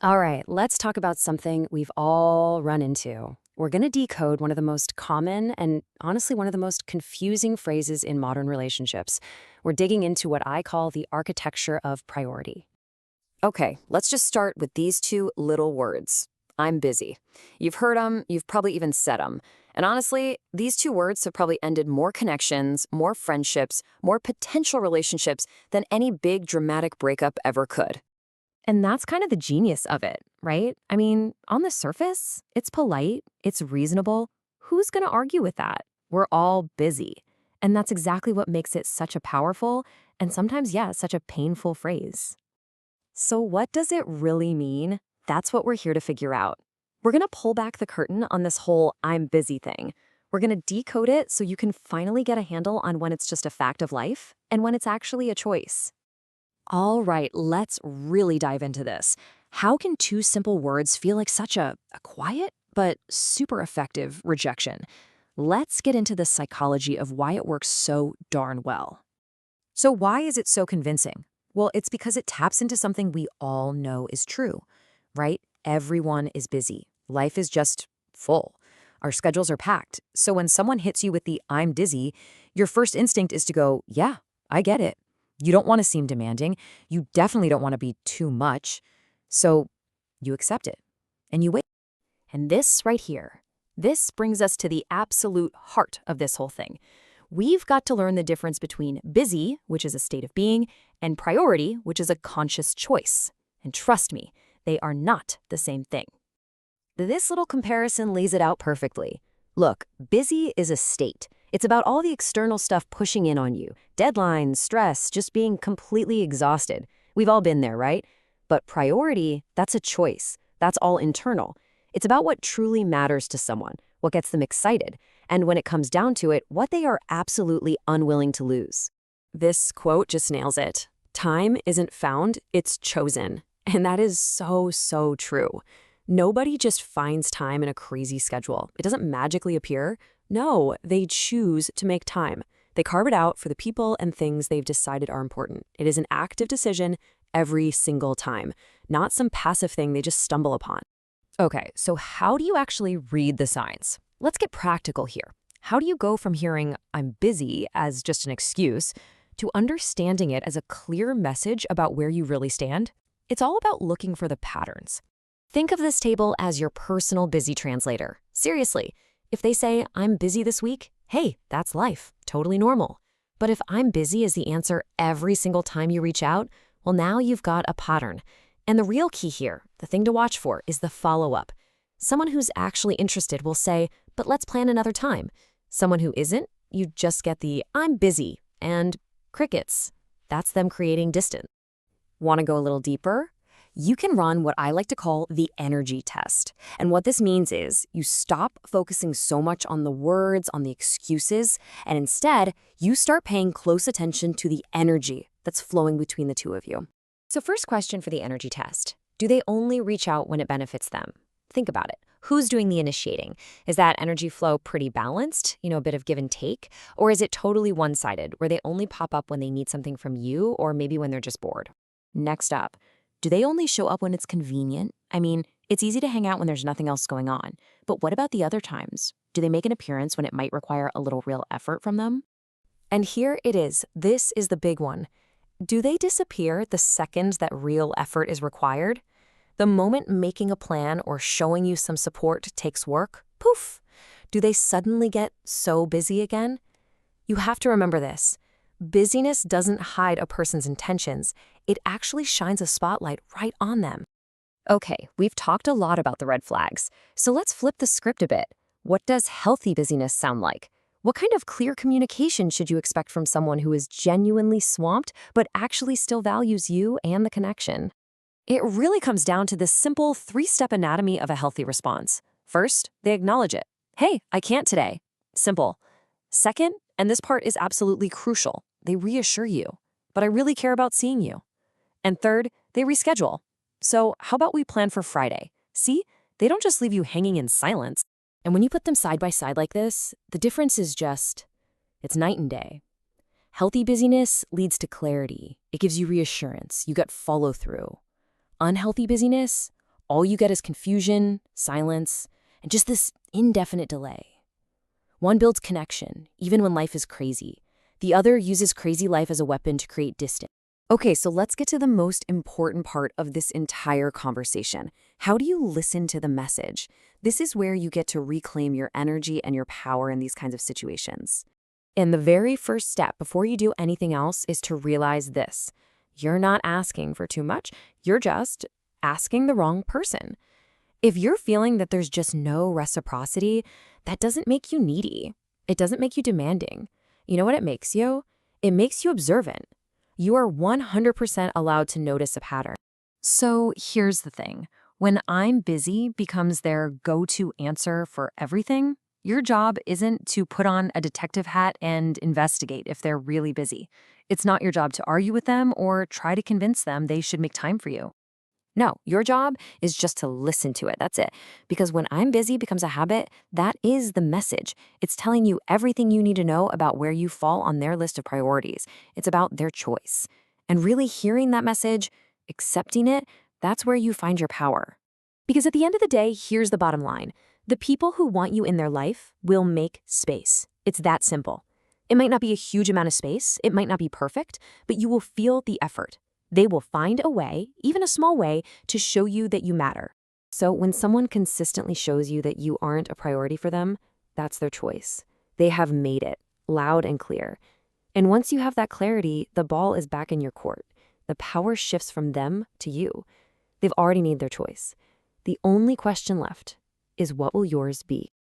All right, let's talk about something we've all run into. We're going to decode one of the most common and honestly one of the most confusing phrases in modern relationships. We're digging into what I call the architecture of priority. Okay, let's just start with these two little words. I'm busy. You've heard them, you've probably even said them. And honestly, these two words have probably ended more connections, more friendships, more potential relationships than any big dramatic breakup ever could. And that's kind of the genius of it, right? I mean, on the surface, it's polite, it's reasonable. Who's going to argue with that? We're all busy. And that's exactly what makes it such a powerful and sometimes, yeah, such a painful phrase. So, what does it really mean? That's what we're here to figure out. We're going to pull back the curtain on this whole I'm busy thing. We're going to decode it so you can finally get a handle on when it's just a fact of life and when it's actually a choice. All right, let's really dive into this. How can two simple words feel like such a quiet but super effective rejection? Let's get into the psychology of why it works so darn well. So, why is it so convincing? Well, it's because it taps into something we all know is true, right? Everyone is busy. Life is just full. Our schedules are packed. So, when someone hits you with the I'm dizzy, your first instinct is to go, yeah, I get it. You don't want to seem demanding. You definitely don't want to be too much. So you accept it and you wait. And this right here, this brings us to the absolute heart of this whole thing. We've got to learn the difference between busy, which is a state of being, and priority, which is a conscious choice. And trust me, they are not the same thing. This little comparison lays it out perfectly. Look, busy is a state. It's about all the external stuff pushing in on you. Deadlines, stress, just being completely exhausted. We've all been there, right? But priority, that's a choice. That's all internal. It's about what truly matters to someone, what gets them excited, and when it comes down to it, what they are absolutely unwilling to lose. This quote just nails it. Time isn't found, it's chosen. And that is so, so true. Nobody just finds time in a crazy schedule. It doesn't magically appear. No, they choose to make time. They carve it out for the people and things they've decided are important. It is an active decision every single time, not some passive thing they just stumble upon. Okay, so how do you actually read the signs? Let's get practical here. How do you go from hearing I'm busy as just an excuse to understanding it as a clear message about where you really stand? It's all about looking for the patterns. Think of this table as your personal busy translator. Seriously, if they say, I'm busy this week, hey, that's life, totally normal. But if I'm busy is the answer every single time you reach out, well, now you've got a pattern. And the real key here, the thing to watch for, is the follow-up. Someone who's actually interested will say, but let's plan another time. Someone who isn't, you just get the I'm busy and crickets. That's them creating distance. Want to go a little deeper? You can run what I like to call the energy test. And what this means is you stop focusing so much on the words, on the excuses, and instead you start paying close attention to the energy that's flowing between the two of you. So first question for the energy test. Do they only reach out when it benefits them? Think about it. Who's doing the initiating? Is that energy flow pretty balanced, a bit of give and take? Or is it totally one-sided, where they only pop up when they need something from you or maybe when they're just bored? Next up, do they only show up when it's convenient? I mean, it's easy to hang out when there's nothing else going on. But what about the other times? Do they make an appearance when it might require a little real effort from them? And here it is. This is the big one. Do they disappear the second that real effort is required? The moment making a plan or showing you some support takes work, poof, do they suddenly get so busy again? You have to remember this. Busyness doesn't hide a person's intentions. It actually shines a spotlight right on them. Okay, we've talked a lot about the red flags, so let's flip the script a bit. What does healthy busyness sound like? What kind of clear communication should you expect from someone who is genuinely swamped but actually still values you and the connection? It really comes down to this simple three-step anatomy of a healthy response. First, they acknowledge it. Hey, I can't today. Simple. Second, and this part is absolutely crucial, they reassure you. But I really care about seeing you. And third, they reschedule. So how about we plan for Friday? See, they don't just leave you hanging in silence. And when you put them side by side like this, the difference is it's night and day. Healthy busyness leads to clarity. It gives you reassurance. You get follow through. Unhealthy busyness All you get is confusion, silence, and just this indefinite delay. One builds connection, even when life is crazy. The other uses crazy life as a weapon to create distance. Okay, so let's get to the most important part of this entire conversation. How do you listen to the message? This is where you get to reclaim your energy and your power in these kinds of situations. And the very first step before you do anything else is to realize this. You're not asking for too much, you're just asking the wrong person. If you're feeling that there's just no reciprocity, that doesn't make you needy. It doesn't make you demanding. You know what it makes you? It makes you observant. You are 100% allowed to notice a pattern. So here's the thing. When "I'm busy" becomes their go-to answer for everything, your job isn't to put on a detective hat and investigate if they're really busy. It's not your job to argue with them or try to convince them they should make time for you. No, your job is just to listen to it. That's it. Because when "I'm busy" becomes a habit, that is the message. It's telling you everything you need to know about where you fall on their list of priorities. It's about their choice. And really hearing that message, accepting it, that's where you find your power. Because at the end of the day, here's the bottom line. The people who want you in their life will make space. It's that simple. It might not be a huge amount of space, it might not be perfect, but you will feel the effort. They will find a way, even a small way, to show you that you matter. So when someone consistently shows you that you aren't a priority for them, that's their choice. They have made it, loud and clear. And once you have that clarity, the ball is back in your court. The power shifts from them to you. They've already made their choice. The only question left is, what will yours be?